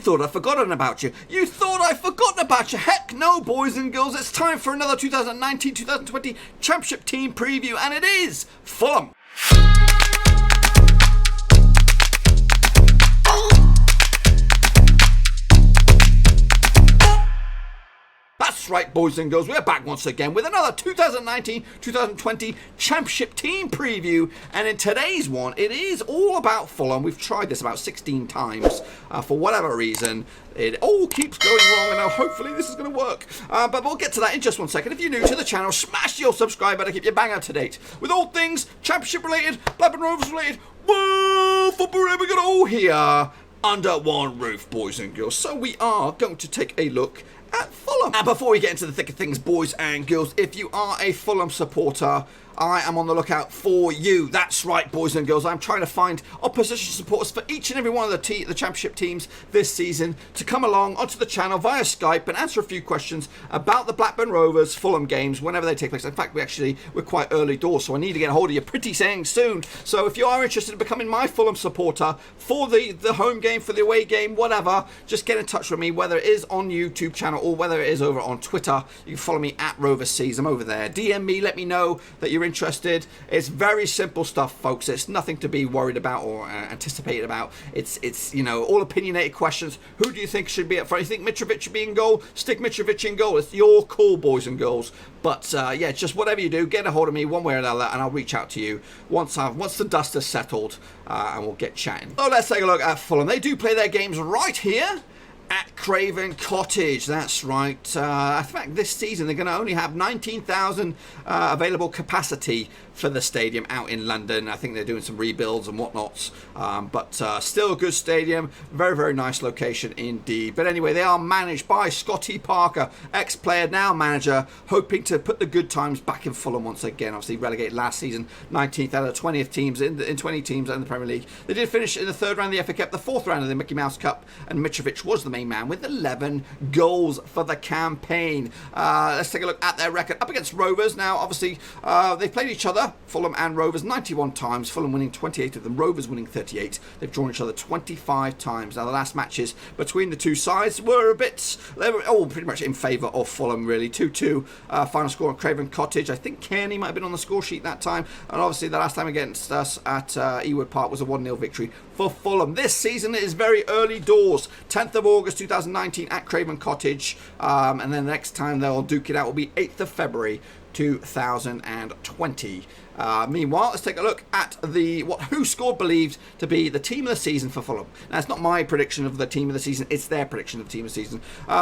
thought I'd forgotten about you. You thought I'd forgotten about you. Heck no, boys and girls. It's time for another 2019-2020 Championship team preview, and it is Fulham. That's right, boys and girls, we're back once again with another 2019-2020 Championship team preview, and in today's one, it is all about Fulham. We've tried this about 16 times. For whatever reason, it all keeps going wrong, and now hopefully this is going to work. But we'll get to that in just one second. If you're new to the channel, smash your subscribe button to keep you bang up to date with all things Championship related, Blackburn Rovers related, football, we got it all here under one roof, boys and girls. So we are going to take a look at Fulham. And before we get into the thick of things, boys and girls, if you are a Fulham supporter, I am on the lookout for you. That's right, boys and girls. I'm trying to find opposition supporters for each and every one of the Championship teams this season to come along onto the channel via Skype and answer a few questions about the Blackburn Rovers Fulham games whenever they take place. In fact, we're quite early doors, so I need to get a hold of you pretty soon. So if you are interested in becoming my Fulham supporter for the home game, for the away game, whatever, just get in touch with me, whether it is on YouTube channel or whether it is over on Twitter. You can follow me at RoversSeas. I'm over there. DM me, let me know that you're interested. It's very simple stuff, folks. It's nothing to be worried about or anticipated about. It's you know, all opinionated questions. Who do you think should be up front? You think Mitrovic should be in goal? Stick Mitrovic in goal. It's your call, boys and girls. But yeah, just whatever you do, get a hold of me one way or another, and I'll reach out to you once the dust has settled, and we'll get chatting. So let's take a look at Fulham. They do play their games right here at Craven Cottage. That's right. In fact, this season they're going to only have 19,000 available capacity for the stadium out in London. I think they're doing some rebuilds and whatnots, but still a good stadium. Very, very nice location indeed. But anyway, they are managed by Scotty Parker, ex-player, now manager, hoping to put the good times back in Fulham once again. Obviously relegated last season, 19th out of 20th teams in 20 teams in the Premier League. They did finish in the third round of the FA Cup, the fourth round of the Mickey Mouse Cup, and Mitrovic was the main man with 11 goals for the campaign. Let's take a look at their record up against Rovers. Now, obviously, they played each other, Fulham and Rovers, 91 times. Fulham winning 28 of them, Rovers winning 38. They've drawn each other 25 times. Now, the last matches between the two sides were they were all pretty much in favour of Fulham, really. 2-2 final score on Craven Cottage. I think Kearney might have been on the score sheet that time. And obviously, the last time against us at Ewood Park was a 1-0 victory for Fulham. This season it is very early doors. 10th of August 2019 at Craven Cottage. And then the next time they'll duke it out will be 8th of February 2020. Meanwhile, let's take a look at who scored believed to be the team of the season for Fulham. Now, it's not my prediction of the team of the season, it's their prediction of the team of the season.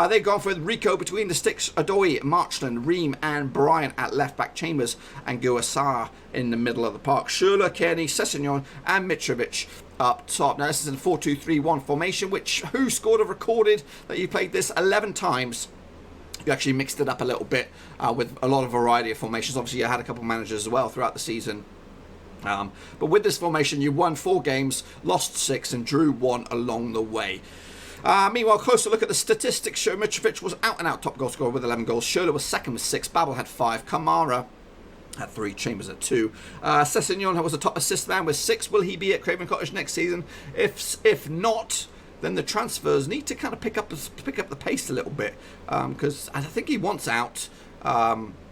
They've gone for Rico between the sticks, Adoy, Marchland, Ream and Bryan at left back, Chambers and Guassar in the middle of the park, Schürrle, Kearney, Sessegnon and Mitrovic up top. Now, this is a 4-2-3-1 formation, which who scored have recorded that you played this 11 times. You actually mixed it up a little bit with a lot of variety of formations. Obviously, you had a couple of managers as well throughout the season. But with this formation, you won 4 games, lost 6, and drew 1 along the way. Meanwhile, closer look at the statistics show Mitrovic was out-and-out top goal scorer with 11 goals. Schürrle was second with 6. Babel had 5. Kamara had 3, Chambers at 2. Sessegnon was a top assist man with 6. Will he be at Craven Cottage next season? If not, then the transfers need to kind of pick up the pace a little bit, because I think he wants out.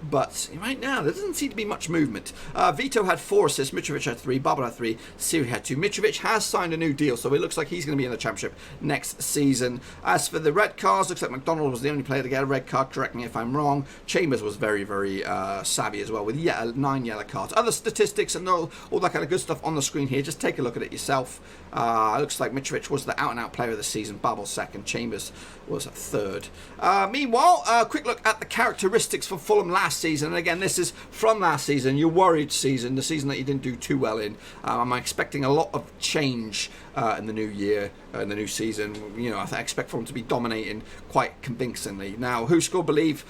But right now, there doesn't seem to be much movement. Vito had 4 assists, Mitrovic had 3, Babel had 3, Siri had 2. Mitrovic has signed a new deal, so it looks like he's going to be in the Championship next season. As for the red cards, looks like McDonald was the only player to get a red card, correct me if I'm wrong. Chambers was very, very savvy as well, with 9 yellow cards. Other statistics and all that kind of good stuff on the screen here, just take a look at it yourself. Looks like Mitrovic was the out-and-out player of the season, Babel second, Chambers was third. Meanwhile, a quick look at the characteristics for Fulham last season, and again, this is from last season, your worried season, the season that you didn't do too well in. I'm expecting a lot of change in the new year, in the new season. You know, I expect Fulham to be dominating quite convincingly. Now, who scored believe?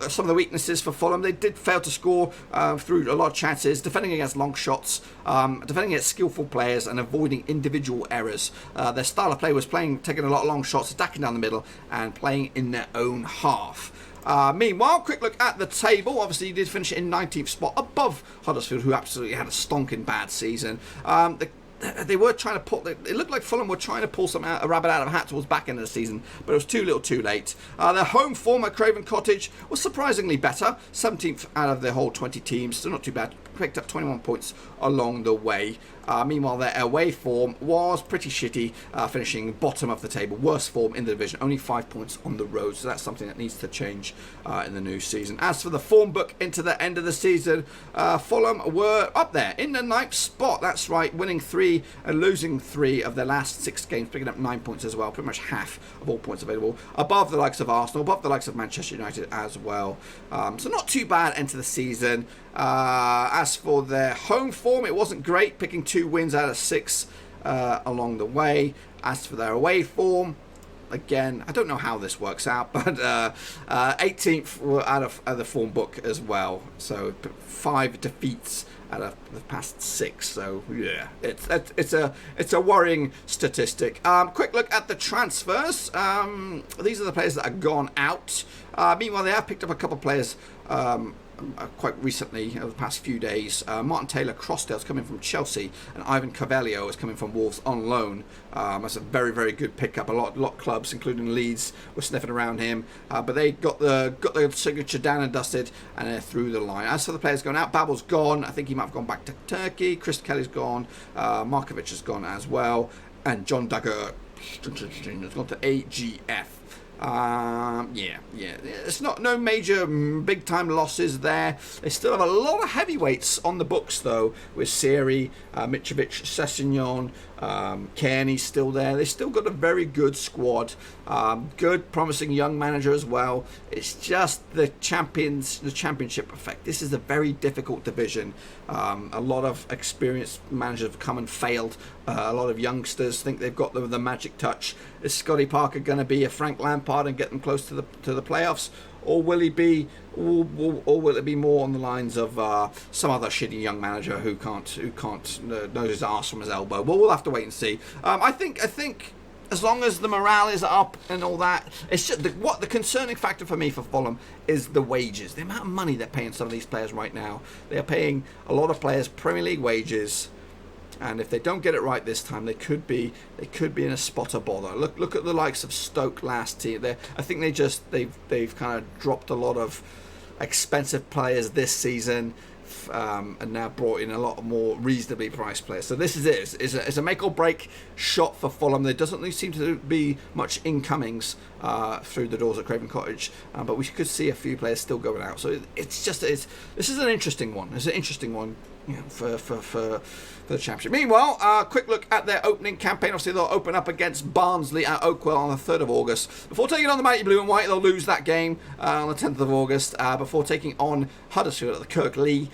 Some of the weaknesses for Fulham, they did fail to score through a lot of chances, defending against long shots, defending against skillful players and avoiding individual errors. Their style of play was taking a lot of long shots, attacking down the middle and playing in their own half. Meanwhile, quick look at the table. Obviously, he did finish in 19th spot above Huddersfield, who absolutely had a stonking bad season. The they were trying to pull. It looked like Fulham were trying to pull a rabbit out of a hat towards back end of the season, but it was too little, too late. Their home form at Craven Cottage was surprisingly better. 17th out of the whole 20 teams, so not too bad. Picked up 21 points along the way. Meanwhile, their away form was pretty shitty, finishing bottom of the table. Worst form in the division, only 5 points on the road. So that's something that needs to change in the new season. As for the form book into the end of the season, Fulham were up there in the 9th spot. That's right, winning 3 and losing 3 of their last 6 games, picking up 9 points as well. Pretty much half of all points available. Above the likes of Arsenal, above the likes of Manchester United as well. So not too bad into the season. As for their home form, it wasn't great, picking 2 wins out of 6 along the way. As for their away form, again, I don't know how this works out, but 18th were out of the form book as well. So 5 defeats out of the past 6. So yeah, it's a worrying statistic. Quick look at the transfers. These are the players that have gone out. Meanwhile, they have picked up a couple of players quite recently, over the past few days. Martin Taylor Crossdale's coming from Chelsea, and Ivan Carvalho is coming from Wolves on loan. That's a very, very good pickup. A lot of clubs, including Leeds, were sniffing around him, but they got the signature down and dusted, and they're through the line. As for the players going out, Babel's gone. I think he might have gone back to Turkey. Chris Kelly's gone. Markovic has gone as well, and John Dagger has gone to AGF. Yeah. It's no major big time losses there. They still have a lot of heavyweights on the books though, with Seri, Mitrovic, Sessegnon, Kearney's still there. They still got a very good squad. Good, promising young manager as well. It's just the championship effect. This is a very difficult division. A lot of experienced managers have come and failed. A lot of youngsters think they've got the magic touch. Is Scotty Parker going to be a Frank Lampard and get them close to the playoffs, or will he be, or will it be more on the lines of some other shitty young manager who can't know his arse from his elbow? Well, we'll have to wait and see. I think as long as the morale is up and all that, it's just the concerning factor for me for Fulham is the wages, the amount of money they're paying some of these players right now. They are paying a lot of players Premier League wages. And if they don't get it right this time, they could be in a spot of bother. Look at the likes of Stoke last year. I think they've kind of dropped a lot of expensive players this season, and now brought in a lot more reasonably priced players. So this is it. It's a make or break shot for Fulham. There doesn't seem to be much incomings through the doors at Craven Cottage, but we could see a few players still going out. So this is an interesting one. It's an interesting one. For the championship. Meanwhile, quick look at their opening campaign. Obviously, they'll open up against Barnsley at Oakwell on the 3rd of August. Before taking on the mighty Blue and White, they'll lose that game on the 10th of August. Before taking on Huddersfield at the Kirklee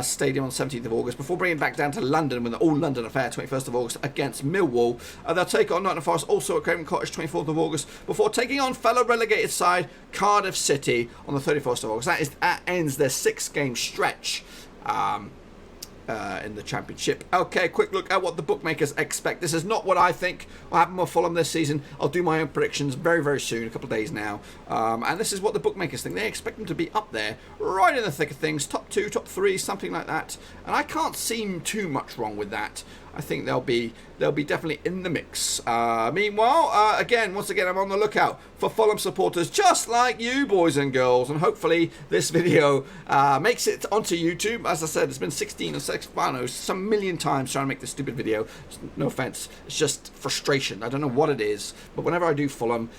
Stadium on 17th of August. Before bringing it back down to London with an all-London affair, 21st of August against Millwall. They'll take on Nottingham Forest also at Craven Cottage, 24th of August. Before taking on fellow relegated side Cardiff City on the 31st of August. That ends their 6-game stretch. In the championship. Okay, quick look at what the bookmakers expect. This is not what I think will happen with Fulham this season. I'll do my own predictions very, very soon, a couple of days now. And this is what the bookmakers think. They expect them to be up there, right in the thick of things, top 2, top 3, something like that. And I can't see too much wrong with that. I think they'll be definitely in the mix. Meanwhile, once again, I'm on the lookout for Fulham supporters just like you, boys and girls, and hopefully this video makes it onto YouTube. As I said, it's been 16 or 6, I don't know, some million times trying to make this stupid video. No offense, it's just frustration. I don't know what it is, but whenever I do Fulham,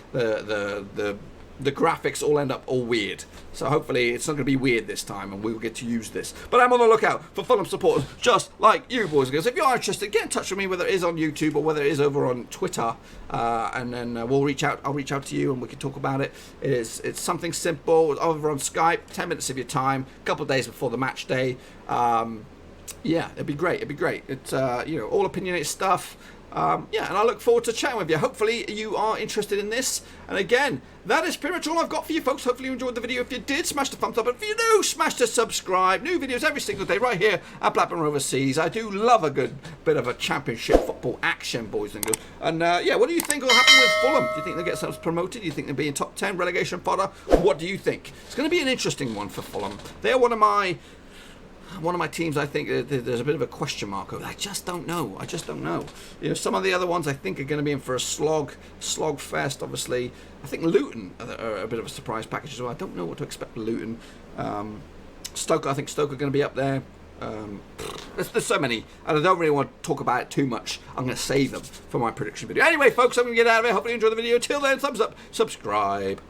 the graphics all end up all weird. So hopefully it's not going to be weird this time and we'll get to use this. But I'm on the lookout for Fulham supporters just like you, boys and girls. If you are interested, get in touch with me, whether it is on YouTube or whether it is over on Twitter, and then we'll reach out. I'll reach out to you and we can talk about it. It's something simple. Over on Skype, 10 minutes of your time, a couple of days before the match day. Yeah, it'd be great. It's all opinionated stuff. And I look forward to chatting with you. Hopefully you are interested in this. And again, that is pretty much all I've got for you folks. Hopefully you enjoyed the video. If you did, smash the thumbs up. And if you do, smash the subscribe. New videos every single day right here at Blackburn Rovers Seas. I do love a good bit of a championship football action, boys and girls. And what do you think will happen with Fulham? Do you think they'll get themselves promoted? Do you think they'll be in top 10 relegation fodder? What do you think? It's going to be an interesting one for Fulham. They're one of my one of my teams, I think there's a bit of a question mark over. I just don't know. You know, some of the other ones I think are going to be in for a slog fest. Obviously, I think Luton are a bit of a surprise package as well. I don't know what to expect from Luton. Stoke, I think Stoke are going to be up there. There's so many, and I don't really want to talk about it too much. I'm going to save them for my prediction video. Anyway, folks, I'm going to get out of here. Hopefully you enjoy the video. Till then, thumbs up, subscribe.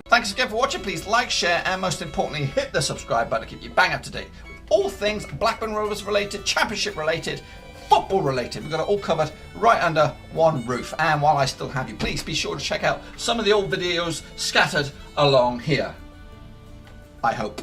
Thanks again for watching. Please like, share, and most importantly, hit the subscribe button to keep you bang up to date with all things Blackburn Rovers related, Championship related, football related. We've got it all covered right under one roof. And while I still have you, please be sure to check out some of the old videos scattered along here. I hope.